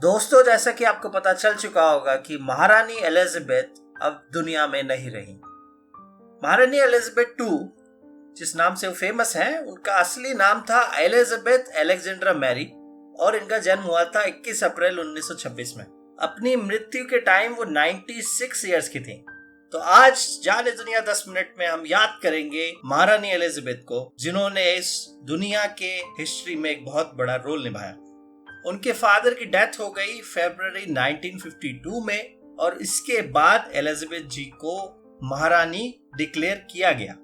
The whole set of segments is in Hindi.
दोस्तों, जैसा कि आपको पता चल चुका होगा कि महारानी एलिजाबेथ अब दुनिया में नहीं रही। महारानी एलिजाबेथ टू जिस नाम से वो फेमस है, उनका असली नाम था एलिजाबेथ अलेक्जेंड्रा मैरी और इनका जन्म हुआ था 21 अप्रैल 1926 में। अपनी मृत्यु के टाइम वो 96 इयर्स की थी। तो आज जाने दुनिया 10 मिनट में हम याद करेंगे महारानी एलिजाबेथ को, जिन्होंने इस दुनिया के हिस्ट्री में एक बहुत बड़ा रोल निभाया। उनके फादर की डेथ हो गई फरवरी 1952 में और इसके बाद एलिजाबेथ जी को महारानी डिक्लेयर किया गया।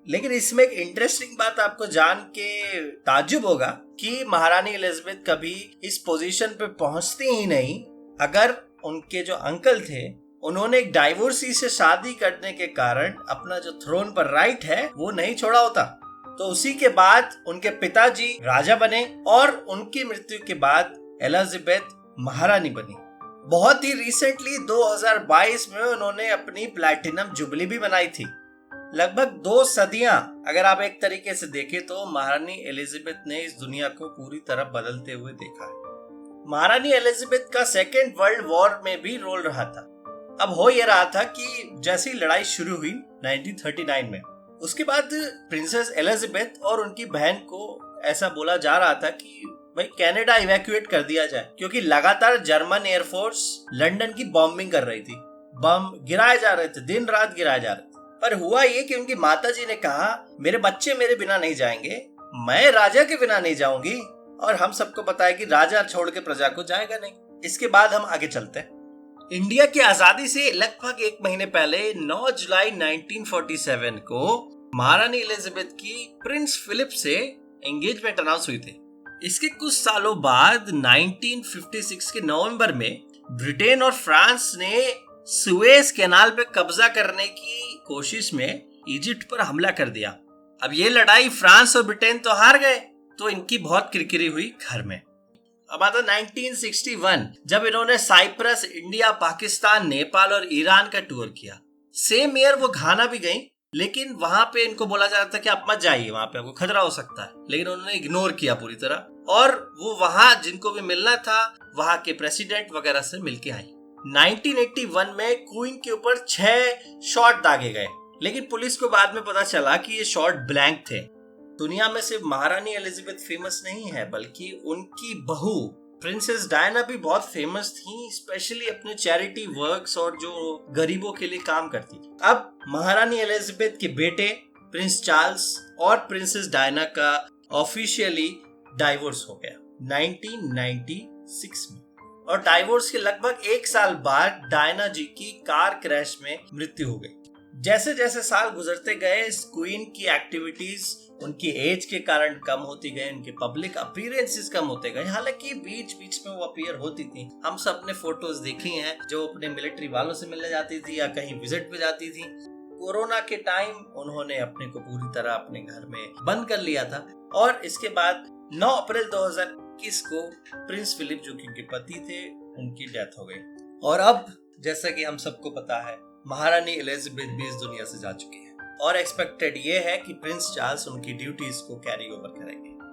लेकिन इसमें एक इंटरेस्टिंग बात आपको जान के ताज्जुब होगा कि महारानी एलिजाबेथ कभी इस पोजीशन पे पहुंचती ही नहीं अगर उनके जो अंकल थे उन्होंने एक डाइवोर्सी से शादी करने के कारण अपना जो थ्रोन पर राइट है वो नहीं छोड़ा होता। तो उसी के बाद उनके पिताजी राजा बने और उनकी मृत्यु के बाद एलिजाबेथ महारानी बनी। बहुत ही रिसेंटली 2022 में उन्होंने अपनी प्लैटिनम जुबली भी बनाई थी। लगभग 2 सदियां अगर आप एक तरीके से देखें तो महारानी एलिजाबेथ ने इस दुनिया को पूरी तरह बदलते हुए देखा है। महारानी एलिजाबेथ का सेकेंड वर्ल्ड वॉर में भी रोल रहा था। अब हो यह रहा था कि जैसी लड़ाई शुरू हुई 1939 में, उसके बाद प्रिंसेस एलिजाबेथ और उनकी बहन को ऐसा बोला जा रहा था कि भाई कनाडा इवैक्यूएट कर दिया जाए, क्योंकि लगातार जर्मन एयरफोर्स लंदन की बॉम्बिंग कर रही थी। बम गिराए जा रहे थे, दिन रात गिराए जा रहे थे। पर हुआ ये कि उनकी माताजी ने कहा मेरे बच्चे मेरे बिना नहीं जाएंगे, मैं राजा के बिना नहीं जाऊंगी। और हम सबको पता है कि राजा छोड़ के प्रजा को जाएगा नहीं। इसके बाद हम आगे चलते हैं। इंडिया की आजादी से लगभग 1 महीने पहले 9 जुलाई 1947 को महारानी एलिजाबेथ की प्रिंस फिलिप से एंगेजमेंट अनाउंस हुई थी। इसके कुछ सालों बाद 1956 के नवंबर में ब्रिटेन और फ्रांस ने सुएज कैनाल पे कब्जा करने की कोशिश में इजिप्ट पर हमला कर दिया। अब ये लड़ाई फ्रांस और ब्रिटेन तो हार गए, तो इनकी बहुत किरकिरी हुई घर में। अब आता 1961, जब इन्होंने साइप्रस, इंडिया, पाकिस्तान, नेपाल और ईरान का टूर किया। सेम ईयर वो घाना भी गई, लेकिन वहां पे इनको बोला जा रहा था कि आप मत जाइए, वहां पे आपको खतरा हो सकता है। लेकिन उन्होंने इग्नोर किया पूरी तरह और वो वहां जिनको भी मिलना था वहां के प्रेसिडेंट वगैरह से मिलके आई। 1981 में क्वीन के ऊपर 6 शॉट दागे गए, लेकिन पुलिस को बाद में पता चला कि ये शॉट ब्लैंक थे। दुनिया में सिर्फ महारानी एलिजाबेथ फेमस नहीं है, बल्कि उनकी बहू प्रिंसेस डायना भी बहुत फेमस थी, स्पेशली अपने चैरिटी वर्क्स और जो गरीबों के लिए काम करती। अब महारानी एलिजाबेथ के बेटे प्रिंस चार्ल्स और प्रिंसेस डायना का ऑफिशियली डाइवोर्स हो गया 1996 में। और डाइवोर्स के लगभग 1 साल बाद डायना जी की कार क्रैश में मृत्यु हो गई। जैसे जैसे साल गुजरते गए, इस क्वीन की एक्टिविटीज उनकी एज के कारण कम होती गई, उनके पब्लिक अपीयरेंसेस कम होते गए। हालांकि बीच बीच में वो अपीयर होती थी। हम सब ने फोटोज देखी हैं जो अपने मिलिट्री वालों से मिलने जाती थी या कहीं विजिट पे जाती थी। कोरोना के टाइम उन्होंने अपने को पूरी तरह अपने घर में बंद कर लिया था और इसके बाद 9 अप्रैल 2021 को प्रिंस फिलिप, जो कि उनके पति थे, उनकी डेथ हो गई। और अब जैसा कि हम सबको पता है, महारानी एलिजाबेथ भी इस दुनिया से जा चुकी है और एक्सपेक्टेड ये है कि प्रिंस चार्ल्स उनकी ड्यूटीज को कैरी ओवर करेंगे।